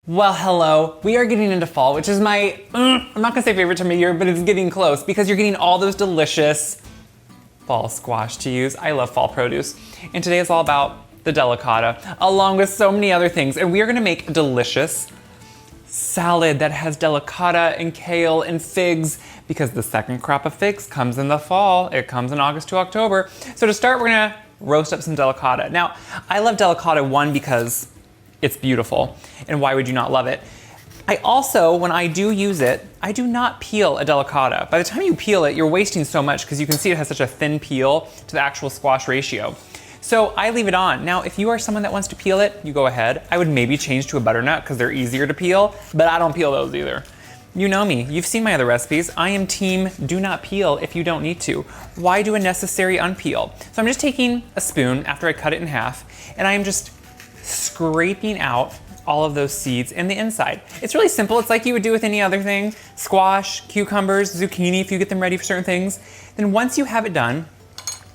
Well, hello. We are getting into fall, which is my, I'm not gonna say favorite time of year, but it's getting close because you're getting all those delicious fall squash to use. I love fall produce. And today is all about the delicata, along with so many other things. And we are gonna make a delicious salad that has delicata and kale and figs because the second crop of figs comes in the fall. It comes in August to October. So to start, we're gonna roast up some delicata. Now, I love delicata, one, because it's beautiful, and why would you not love it? I also, when I do use it, I do not peel a delicata. By the time you peel it, you're wasting so much because you can see it has such a thin peel to the actual squash ratio. So I leave it on. Now, if you are someone that wants to peel it, you go ahead. I would maybe change to a butternut because they're easier to peel, but I don't peel those either. You know me, you've seen my other recipes. I am team do not peel if you don't need to. Why do a necessary unpeel? So I'm just taking a spoon after I cut it in half, and I am just scraping out all of those seeds in the inside. It's really simple. It's like you would do with any other thing. Squash, cucumbers, zucchini, if you get them ready for certain things. Then once you have it done,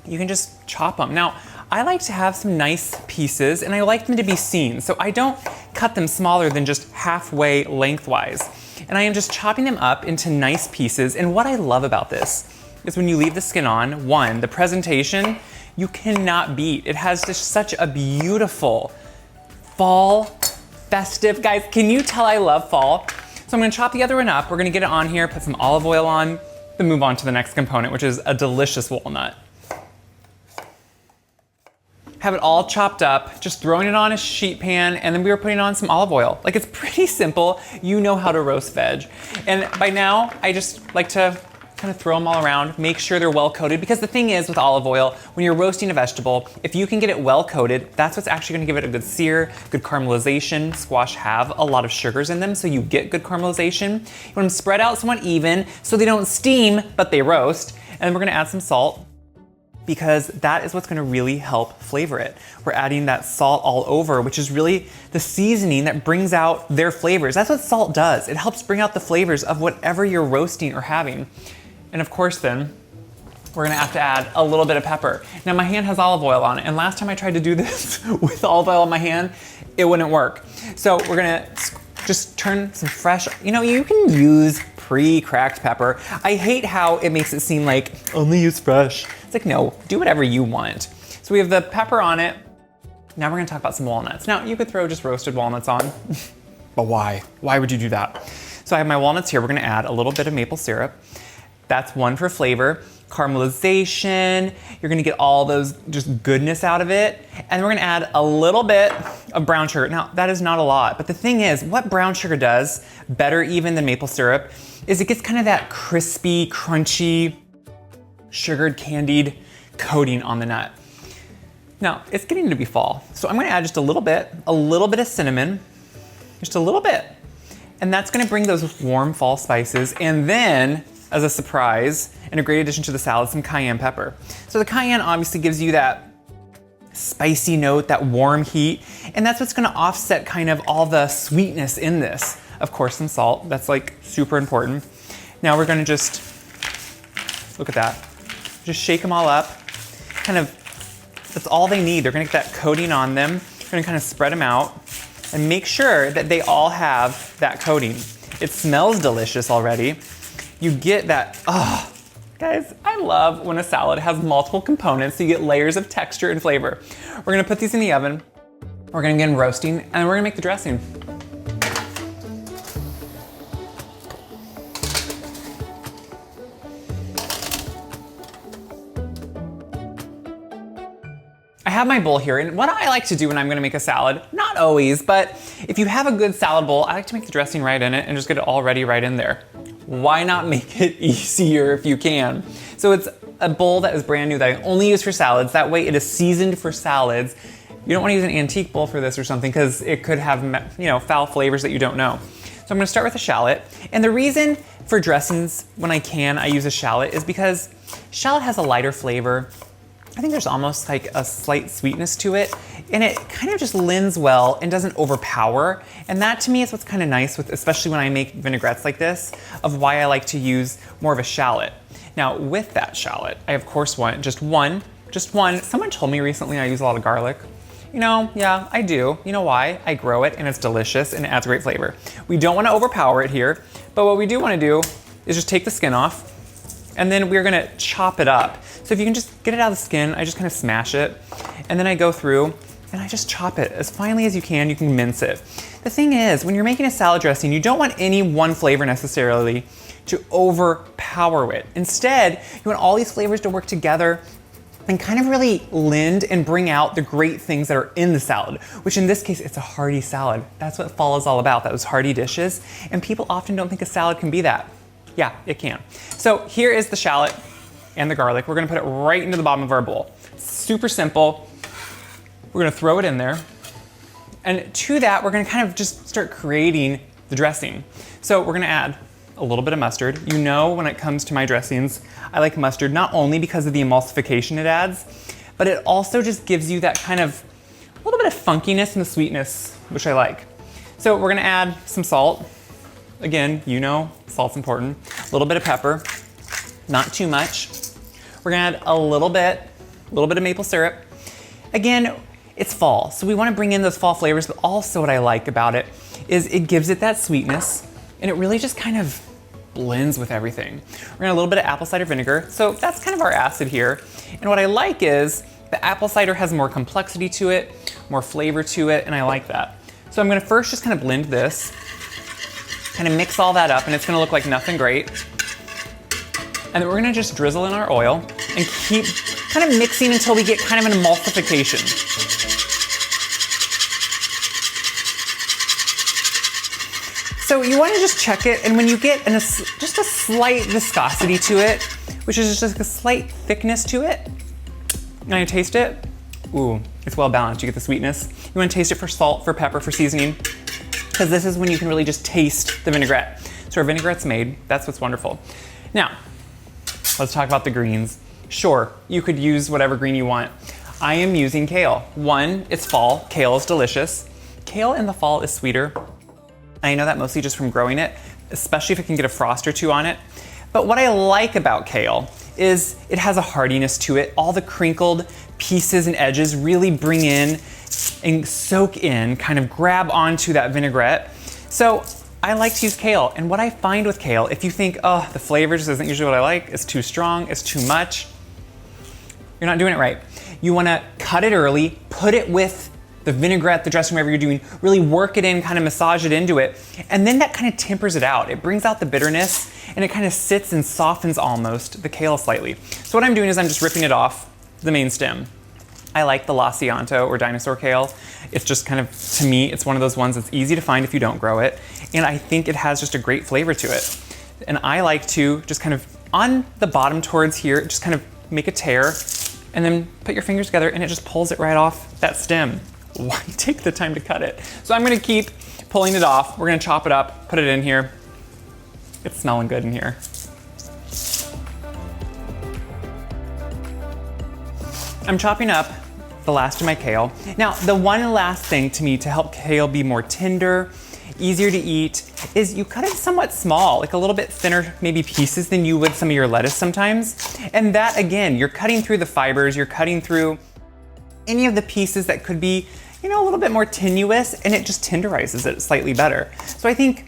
you can just chop them. Now, I like to have some nice pieces and I like them to be seen. So I don't cut them smaller than just halfway lengthwise. And I am just chopping them up into nice pieces. And what I love about this is when you leave the skin on, one, the presentation, you cannot beat. It has just such a beautiful fall, festive. Guys, can you tell I love fall? So I'm gonna chop the other one up. We're gonna get it on here, put some olive oil on, then move on to the next component, which is a delicious walnut. Have it all chopped up, just throwing it on a sheet pan, and then we were putting on some olive oil. Like, it's pretty simple. You know how to roast veg. And by now, I just like to kind of throw them all around, make sure they're well coated, because the thing is with olive oil, when you're roasting a vegetable, if you can get it well coated, that's what's actually gonna give it a good sear, good caramelization. Squash have a lot of sugars in them, so you get good caramelization. You want them spread out somewhat even, so they don't steam, but they roast. And then we're gonna add some salt, because that is what's gonna really help flavor it. We're adding that salt all over, which is really the seasoning that brings out their flavors. That's what salt does. It helps bring out the flavors of whatever you're roasting or having. And of course then, we're gonna have to add a little bit of pepper. Now my hand has olive oil on it, and last time I tried to do this with olive oil on my hand, it wouldn't work. So we're gonna just turn some fresh, you can use pre-cracked pepper. I hate how it makes it seem like only use fresh. It's like, no, do whatever you want. So we have the pepper on it. Now we're gonna talk about some walnuts. Now you could throw just roasted walnuts on, but why? Why would you do that? So I have my walnuts here. We're gonna add a little bit of maple syrup. That's one for flavor. Caramelization, you're gonna get all those just goodness out of it. And we're gonna add a little bit of brown sugar. Now, that is not a lot, but the thing is, what brown sugar does, better even than maple syrup, is it gets kind of that crispy, crunchy, sugared, candied coating on the nut. Now, it's getting to be fall, so I'm gonna add just a little bit of cinnamon, just a little bit. And that's gonna bring those warm fall spices, and then, as a surprise and a great addition to the salad, some cayenne pepper. So the cayenne obviously gives you that spicy note, that warm heat, and that's what's gonna offset kind of all the sweetness in this. Of course, some salt, that's like super important. Now we're gonna just, look at that, just shake them all up. Kind of, that's all they need. They're gonna get that coating on them. We're gonna kind of spread them out and make sure that they all have that coating. It smells delicious already. You get that, guys, I love when a salad has multiple components so you get layers of texture and flavor. We're gonna put these in the oven. We're gonna begin roasting, and we're gonna make the dressing. I have my bowl here, and what I like to do when I'm gonna make a salad, not always, but if you have a good salad bowl, I like to make the dressing right in it and just get it all ready right in there. Why not make it easier if you can? So it's a bowl that is brand new that I only use for salads. That way it is seasoned for salads. You don't wanna use an antique bowl for this or something because it could have, foul flavors that you don't know. So I'm gonna start with a shallot. And the reason for dressings, when I use a shallot, is because shallot has a lighter flavor. I think there's almost like a slight sweetness to it, and it kind of just lends well and doesn't overpower. And that to me is what's kind of nice with, especially when I make vinaigrettes like this, of why I like to use more of a shallot. Now with that shallot, I of course want just one. Someone told me recently I use a lot of garlic. Yeah, I do. You know why? I grow it and it's delicious and it adds great flavor. We don't want to overpower it here, but what we do want to do is just take the skin off and then we're gonna chop it up. So if you can just get it out of the skin, I just kind of smash it and then I go through and I just chop it as finely as you can mince it. The thing is, when you're making a salad dressing, you don't want any one flavor necessarily to overpower it. Instead, you want all these flavors to work together and kind of really lend and bring out the great things that are in the salad, which in this case, it's a hearty salad. That's what fall is all about, those hearty dishes. And people often don't think a salad can be that. Yeah, it can. So here is the shallot and the garlic. We're gonna put it right into the bottom of our bowl. Super simple. We're gonna throw it in there. And to that, we're gonna kind of just start creating the dressing. So we're gonna add a little bit of mustard. You know, when it comes to my dressings, I like mustard not only because of the emulsification it adds, but it also just gives you that kind of a little bit of funkiness and the sweetness, which I like. So we're gonna add some salt. Again, you know, salt's important. A little bit of pepper, not too much. We're gonna add a little bit of maple syrup. Again, it's fall, so we wanna bring in those fall flavors, but also what I like about it is it gives it that sweetness and it really just kind of blends with everything. We're gonna add a little bit of apple cider vinegar. So that's kind of our acid here. And what I like is the apple cider has more complexity to it, more flavor to it, and I like that. So I'm gonna first just kind of blend this, kind of mix all that up, and it's gonna look like nothing great. And then we're gonna just drizzle in our oil and keep kind of mixing until we get kind of an emulsification. So you want to just check it, and when you get just a slight viscosity to it, which is just like a slight thickness to it, and you taste it, ooh, it's well balanced. You get the sweetness. You want to taste it for salt, for pepper, for seasoning, because this is when you can really just taste the vinaigrette. So our vinaigrette's made. That's what's wonderful. Now, let's talk about the greens. Sure, you could use whatever green you want. I am using kale. One, it's fall. Kale is delicious. Kale in the fall is sweeter. I know that mostly just from growing it, especially if it can get a frost or two on it. But what I like about kale is it has a hardiness to it. All the crinkled pieces and edges really bring in and soak in, kind of grab onto that vinaigrette. So I like to use kale. And what I find with kale, if you think, oh, the flavor just isn't usually what I like, it's too strong, it's too much, you're not doing it right. You wanna cut it early, put it with the vinaigrette, the dressing, whatever you're doing, really work it in, kind of massage it into it. And then that kind of tempers it out. It brings out the bitterness and it kind of sits and softens almost the kale slightly. So what I'm doing is I'm just ripping it off the main stem. I like the La Cianto or dinosaur kale. It's just kind of, to me, it's one of those ones that's easy to find if you don't grow it. And I think it has just a great flavor to it. And I like to just kind of, on the bottom towards here, just kind of make a tear and then put your fingers together and it just pulls it right off that stem. Why take the time to cut it? So I'm gonna keep pulling it off. We're gonna chop it up, put it in here. It's smelling good in here. I'm chopping up the last of my kale. Now, the one last thing to me to help kale be more tender, easier to eat, is you cut it somewhat small, like a little bit thinner maybe pieces than you would some of your lettuce sometimes. And that, again, you're cutting through the fibers, you're cutting through any of the pieces that could be, you know, a little bit more tenuous, and it just tenderizes it slightly better. So I think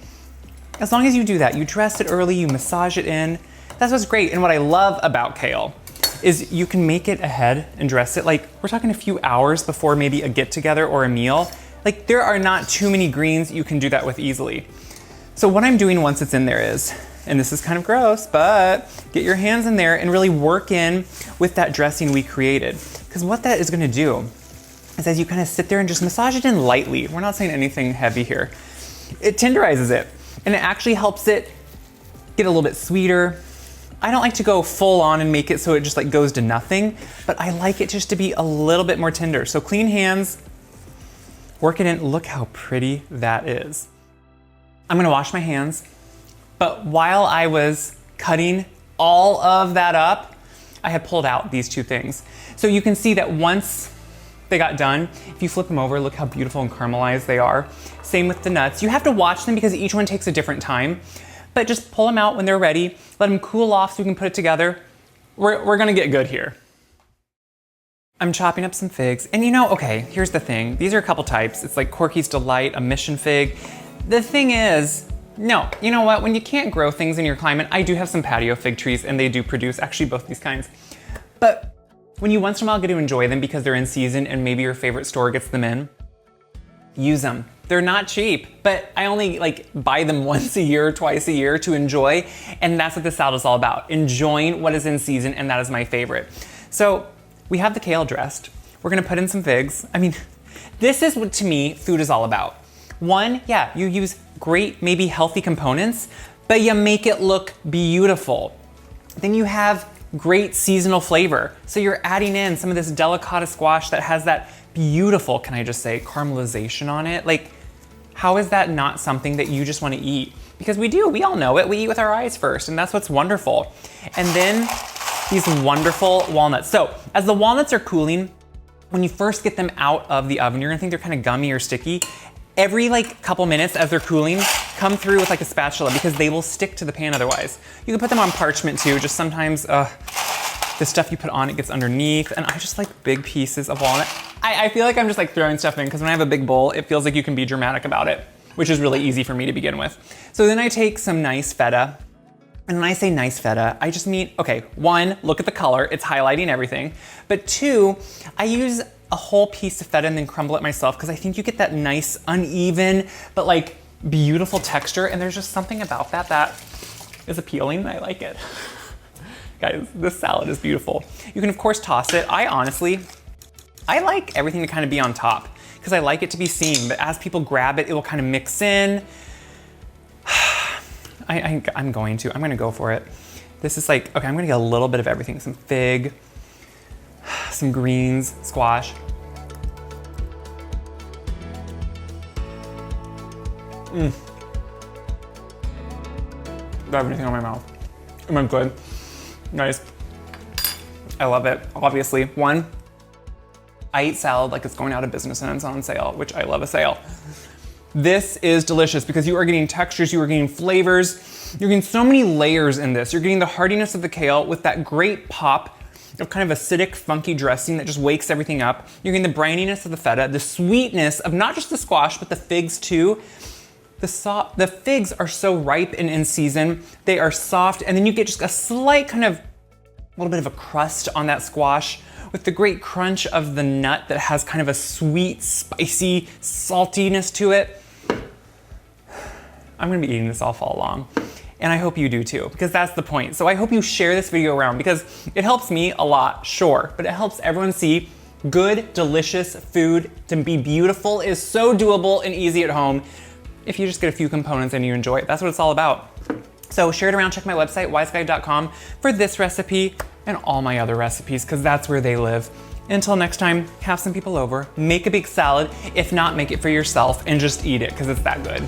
as long as you do that, you dress it early, you massage it in, that's what's great. And what I love about kale is you can make it ahead and dress it. Like, we're talking a few hours before maybe a get together or a meal. Like, there are not too many greens you can do that with easily. So what I'm doing once it's in there is, and this is kind of gross, but get your hands in there and really work in with that dressing we created. Because what that is gonna do is as you kind of sit there and just massage it in lightly, we're not saying anything heavy here, it tenderizes it and it actually helps it get a little bit sweeter. I don't like to go full on and make it so it just like goes to nothing, but I like it just to be a little bit more tender. So clean hands, work it in. Look how pretty that is. I'm gonna wash my hands, but while I was cutting all of that up, I had pulled out these two things. So you can see that once they got done, if you flip them over, look how beautiful and caramelized they are. Same with the nuts. You have to watch them because each one takes a different time, but just pull them out when they're ready, let them cool off so we can put it together. We're gonna get good here. I'm chopping up some figs. And okay, here's the thing. These are a couple types. It's like Corky's Delight, a mission fig. The thing is, no, you know what? When you can't grow things in your climate, I do have some patio fig trees and they do produce actually both these kinds. But when you once in a while get to enjoy them because they're in season and maybe your favorite store gets them in, use them. They're not cheap, but I only buy them once a year, twice a year to enjoy. And that's what this salad is all about. Enjoying what is in season, and that is my favorite. So we have the kale dressed. We're gonna put in some figs. I mean, this is what to me food is all about. One, yeah, you use great, maybe healthy components, but you make it look beautiful. Then you have great seasonal flavor. So you're adding in some of this delicata squash that has that beautiful, can I just say, caramelization on it. How is that not something that you just want to eat? Because we all know it. We eat with our eyes first, and that's what's wonderful. And then these wonderful walnuts. So as the walnuts are cooling, when you first get them out of the oven, you're gonna think they're kind of gummy or sticky. Every couple minutes as they're cooling, come through with a spatula because they will stick to the pan otherwise. You can put them on parchment too, just sometimes the stuff you put on it gets underneath, and I just like big pieces of walnut. I feel like I'm just throwing stuff in because when I have a big bowl, it feels like you can be dramatic about it, which is really easy for me to begin with. So then I take some nice feta, and when I say nice feta, I just mean, okay, one, look at the color, it's highlighting everything, but two, I use a whole piece of feta and then crumble it myself because I think you get that nice, uneven, but beautiful texture, and there's just something about that is appealing, and I like it. Guys, this salad is beautiful. You can of course toss it. I like everything to kind of be on top because I like it to be seen, but as people grab it, it will kind of mix in. I'm gonna go for it. This is okay, I'm gonna get a little bit of everything. Some fig, some greens, squash. Got everything on my mouth. It went good. Nice. I love it. Obviously, one, I eat salad like it's going out of business and it's on sale, which I love a sale. This is delicious because you are getting textures, you are getting flavors, you're getting so many layers in this. You're getting the heartiness of the kale with that great pop of kind of acidic, funky dressing that just wakes everything up. You're getting the brininess of the feta, the sweetness of not just the squash, but the figs too. The figs are so ripe and in season. They are soft, and then you get just a slight little bit of a crust on that squash with the great crunch of the nut that has kind of a sweet, spicy saltiness to it. I'm gonna be eating this all fall long. And I hope you do too, because that's the point. So I hope you share this video around because it helps me a lot, sure, but it helps everyone see good, delicious food to be beautiful is so doable and easy at home if you just get a few components and you enjoy it. That's what it's all about. So share it around, check my website, wiseguide.com for this recipe and all my other recipes, because that's where they live. Until next time, have some people over, make a big salad. If not, make it for yourself and just eat it, because it's that good.